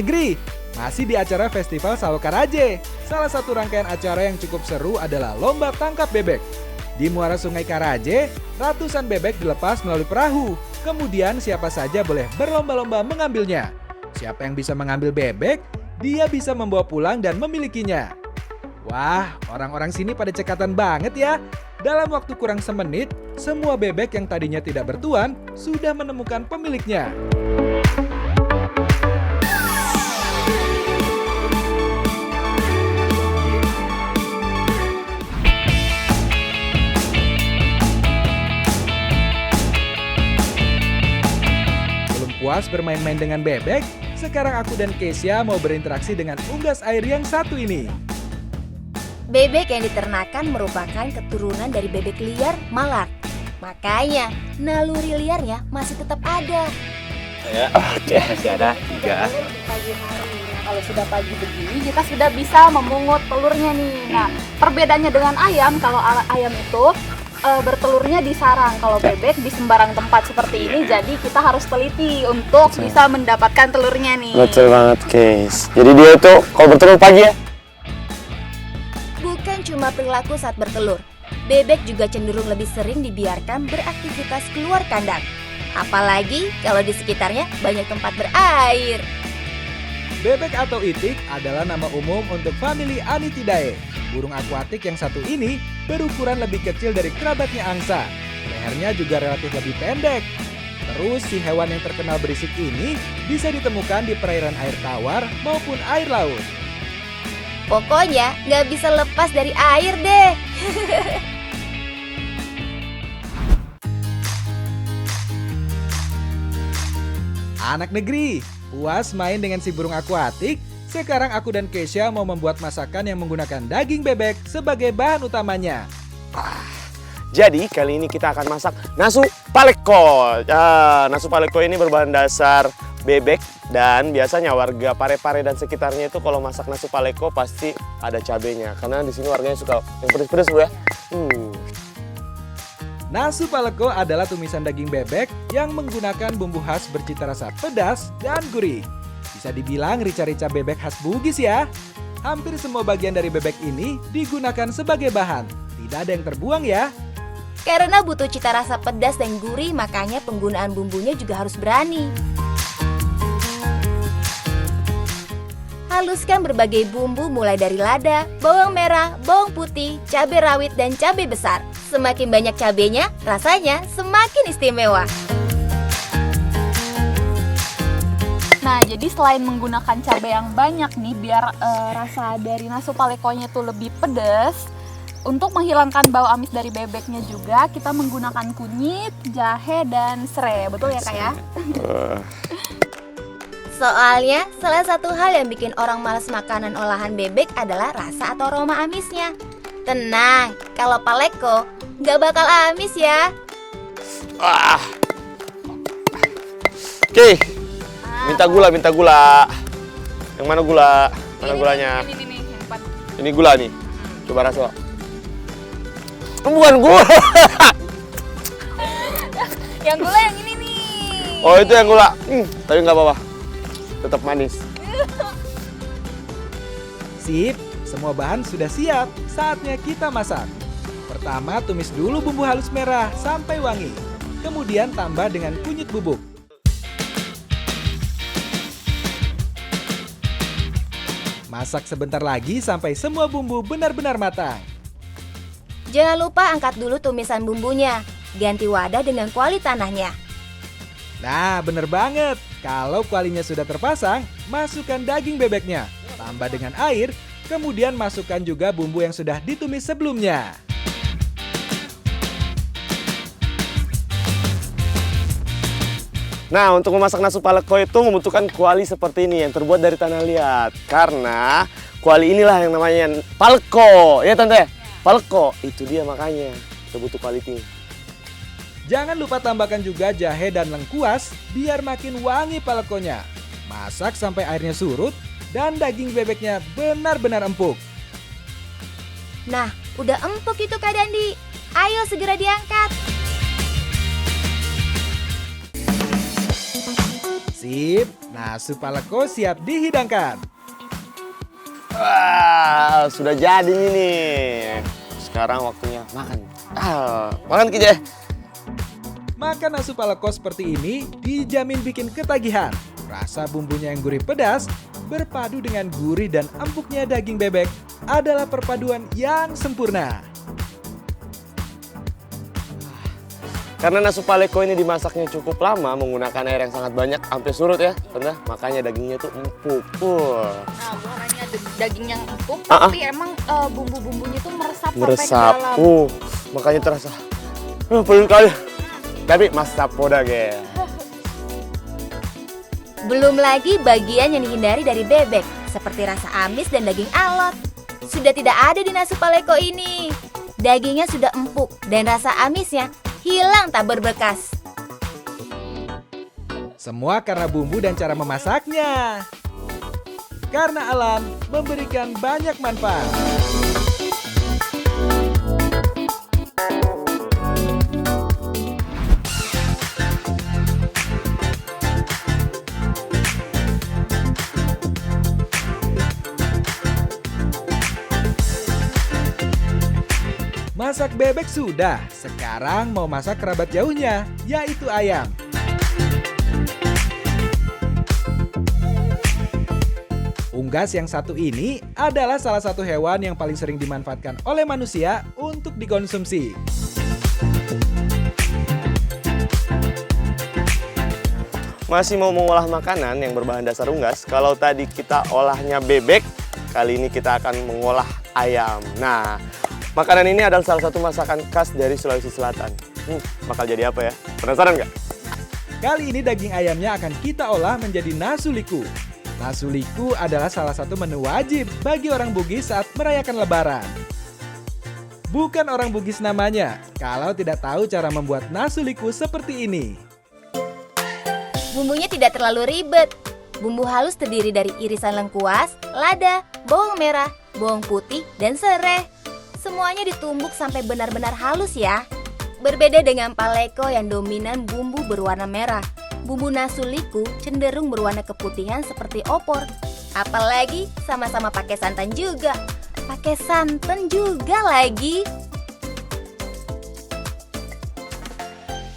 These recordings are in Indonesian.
negeri, masih di acara Festival Sawah-Karaje. Salah satu rangkaian acara yang cukup seru adalah lomba tangkap bebek. Di muara Sungai Karaje, ratusan bebek dilepas melalui perahu. Kemudian siapa saja boleh berlomba-lomba mengambilnya. Siapa yang bisa mengambil bebek, dia bisa membawa pulang dan memilikinya. Wah, orang-orang sini pada cekatan banget ya. Dalam waktu kurang semenit, semua bebek yang tadinya tidak bertuan sudah menemukan pemiliknya. Belum puas bermain-main dengan bebek, sekarang aku dan Kesia mau berinteraksi dengan unggas air yang satu ini. Bebek yang diternakan merupakan keturunan dari bebek liar malar. Makanya naluri liarnya masih tetap ada. Oke, masih ada 3. Pagi hari. Kalau sudah pagi begini kita sudah bisa memungut telurnya nih. Nah, perbedaannya dengan ayam, kalau ayam itu bertelurnya di sarang, kalau bebek di sembarang tempat seperti ini. Jadi kita harus teliti untuk bisa mendapatkan telurnya nih. Betul banget, guys. Jadi dia itu kalau bertelur pagi ya. Bukan cuma perilaku saat bertelur, bebek juga cenderung lebih sering dibiarkan beraktivitas keluar kandang. Apalagi kalau di sekitarnya banyak tempat berair. Bebek atau itik adalah nama umum untuk famili Anitidae. Burung akuatik yang satu ini berukuran lebih kecil dari kerabatnya angsa. Lehernya juga relatif lebih pendek. Terus si hewan yang terkenal berisik ini bisa ditemukan di perairan air tawar maupun air laut. Pokoknya nggak bisa lepas dari air deh. Anak negeri, puas main dengan si burung akuatik? Sekarang aku dan Kesia mau membuat masakan yang menggunakan daging bebek sebagai bahan utamanya. Jadi kali ini kita akan masak nasu paleko. Nasu paleko ini berbahan dasar bebek dan biasanya warga Parepare dan sekitarnya itu kalau masak nasu paleko pasti ada cabenya karena di sini warganya suka yang pedes-pedes bro ya. Nasu paleko adalah tumisan daging bebek yang menggunakan bumbu khas bercita rasa pedas dan gurih. Bisa dibilang rica-rica bebek khas Bugis ya. Hampir semua bagian dari bebek ini digunakan sebagai bahan. Tidak ada yang terbuang ya. Karena butuh cita rasa pedas dan gurih, makanya penggunaan bumbunya juga harus berani. Haluskan berbagai bumbu mulai dari lada, bawang merah, bawang putih, cabai rawit, dan cabai besar. Semakin banyak cabainya, rasanya semakin istimewa. Nah, jadi selain menggunakan cabai yang banyak nih biar rasa dari nasu palekonya itu lebih pedas, untuk menghilangkan bau amis dari bebeknya juga kita menggunakan kunyit, jahe, dan serai. Betul ya Kak ya? Soalnya salah satu hal yang bikin orang malas makanan olahan bebek adalah rasa atau aroma amisnya. Tenang, kalau paleko nggak bakal amis ya. Oke, minta gula. Yang mana gula? Mana gulanya? Ini nih, yang depan. Ini gula nih. Coba rasa. Bukan gula. Yang gula yang ini nih. Oh itu yang gula. Tapi nggak apa-apa. Tetap manis. Sip, semua bahan sudah siap. Saatnya kita masak. Pertama tumis dulu bumbu halus merah sampai wangi. Kemudian tambah dengan kunyit bubuk. Masak sebentar lagi sampai semua bumbu benar-benar matang. Jangan lupa angkat dulu tumisan bumbunya. Ganti wadah dengan kuali tanahnya. Nah, bener banget. Kalau kualinya sudah terpasang, masukkan daging bebeknya. Tambah dengan air, kemudian masukkan juga bumbu yang sudah ditumis sebelumnya. Nah, untuk memasak nasu paleko itu membutuhkan kuali seperti ini yang terbuat dari tanah liat. Karena kuali inilah yang namanya paleko. Ya Tante? Paleko, itu dia makanya kita butuh kuali ini. Jangan lupa tambahkan juga jahe dan lengkuas biar makin wangi palekonya. Masak sampai airnya surut dan daging bebeknya benar-benar empuk. Nah, udah empuk itu Kak Dandi. Ayo segera diangkat. Sip, nasu paleko siap dihidangkan. Wah, sudah jadi ini. Sekarang waktunya makan. Makan Kijeh. Makan nasu paleko seperti ini dijamin bikin ketagihan. Rasa bumbunya yang gurih pedas berpadu dengan gurih dan empuknya daging bebek adalah perpaduan yang sempurna. Karena nasu paleko ini dimasaknya cukup lama menggunakan air yang sangat banyak sampai surut ya, Tanda. Makanya dagingnya tuh empuk. Nah, bukan hanya daging yang empuk, tapi emang bumbu-bumbunya tuh meresap sampai ke Meresap. dalam. Makanya terasa. Perlu kali. Tapi masa poda ge. Belum lagi bagian yang dihindari dari bebek, seperti rasa amis dan daging alot. Sudah tidak ada di nasu paleko ini. Dagingnya sudah empuk dan rasa amisnya hilang tak berbekas. Semua karena bumbu dan cara memasaknya. Karena alam memberikan banyak manfaat. Masak bebek sudah, sekarang mau masak kerabat jauhnya, yaitu ayam. Unggas yang satu ini adalah salah satu hewan yang paling sering dimanfaatkan oleh manusia untuk dikonsumsi. Masih mau mengolah makanan yang berbahan dasar unggas. Kalau tadi kita olahnya bebek, kali ini kita akan mengolah ayam. Nah, makanan ini adalah salah satu masakan khas dari Sulawesi Selatan. Bakal jadi apa ya? Penasaran nggak? Kali ini daging ayamnya akan kita olah menjadi nasu liku. Nasu liku adalah salah satu menu wajib bagi orang Bugis saat merayakan Lebaran. Bukan orang Bugis namanya, kalau tidak tahu cara membuat nasu liku seperti ini. Bumbunya tidak terlalu ribet. Bumbu halus terdiri dari irisan lengkuas, lada, bawang merah, bawang putih, dan serai. Semuanya ditumbuk sampai benar-benar halus ya. Berbeda dengan paleko yang dominan bumbu berwarna merah. Bumbu nasu liku cenderung berwarna keputihan seperti opor. Apalagi sama-sama pakai santan juga. Pakai santan juga lagi.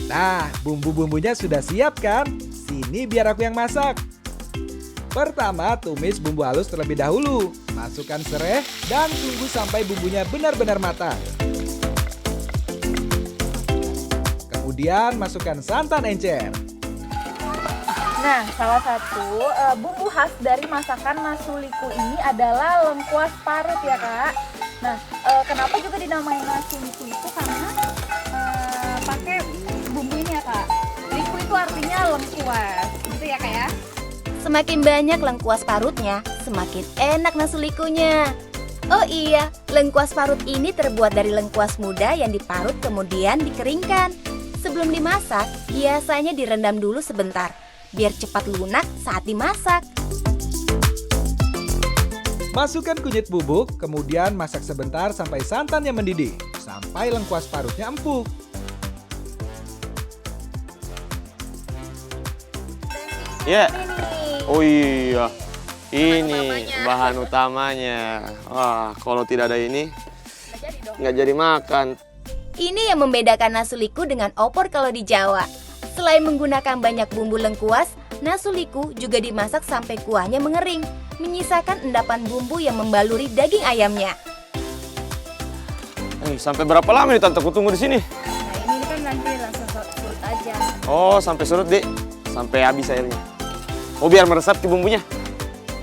Nah, bumbu-bumbunya sudah siap kan? Sini biar aku yang masak. Pertama, tumis bumbu halus terlebih dahulu. Masukkan serai dan tunggu sampai bumbunya benar-benar matang. Kemudian masukkan santan encer. Nah, salah satu bumbu khas dari masakan nasu liku ini adalah lengkuas parut ya Kak. Nah, kenapa juga dinamai nasu liku itu karena pakai bumbu ini ya Kak. Liku itu artinya lengkuas, gitu ya Kak ya. Semakin banyak lengkuas parutnya, semakin enak nasu likunya. Oh iya, lengkuas parut ini terbuat dari lengkuas muda yang diparut kemudian dikeringkan. Sebelum dimasak, biasanya direndam dulu sebentar, biar cepat lunak saat dimasak. Masukkan kunyit bubuk, kemudian masak sebentar sampai santannya mendidih, sampai lengkuas parutnya empuk. Ya. Oh iya. Ini bahan utamanya. Wah, kalau tidak ada ini nggak jadi makan. Ini yang membedakan nasu liku dengan opor kalau di Jawa. Selain menggunakan banyak bumbu lengkuas, nasu liku juga dimasak sampai kuahnya mengering, menyisakan endapan bumbu yang membaluri daging ayamnya. Sampai berapa lama nih Tante? Aku tunggu di sini. Nah, ini kan nanti langsung surut aja. Oh, sampai surut, Dek. Sampai habis airnya. Oh, biar meresap ke bumbunya.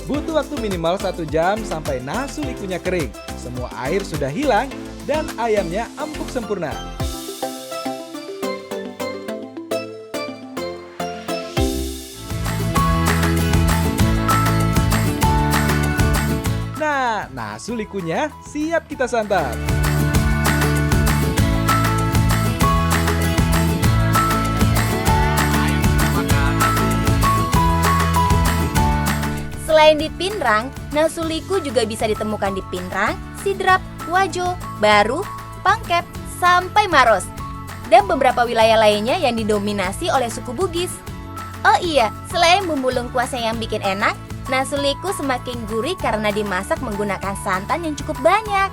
Butuh waktu minimal 1 jam sampai nasu likunya kering. Semua air sudah hilang dan ayamnya empuk sempurna. Nah, nasu likunya siap kita santap. Selain di Pinrang, nasu liku juga bisa ditemukan di Pinrang, Sidrap, Wajo, Baru, Pangkep, sampai Maros. Dan beberapa wilayah lainnya yang didominasi oleh suku Bugis. Oh iya, selain bumbu lengkuasnya yang bikin enak, nasu liku semakin gurih karena dimasak menggunakan santan yang cukup banyak.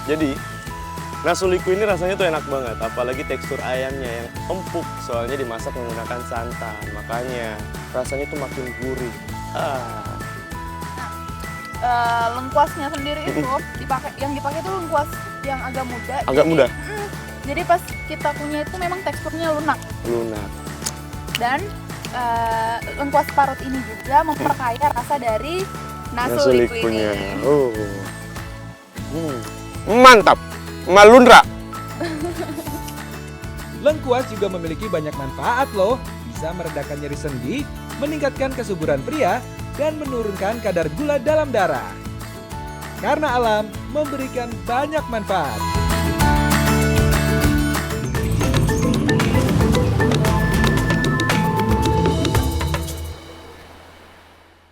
Jadi, nasu liku ini rasanya tuh enak banget, apalagi tekstur ayamnya yang empuk soalnya dimasak menggunakan santan. Makanya rasanya tuh makin gurih. Lengkuasnya sendiri itu yang dipakai itu lengkuas yang agak muda. Agak muda? Jadi pas kita punya itu memang teksturnya lunak. Dan lengkuas parut ini juga memperkaya rasa dari nasu liku ini. Mantap, malundra. Lengkuas juga memiliki banyak manfaat loh. Bisa meredakan nyeri sendi, meningkatkan kesuburan pria, dan menurunkan kadar gula dalam darah. Karena alam memberikan banyak manfaat.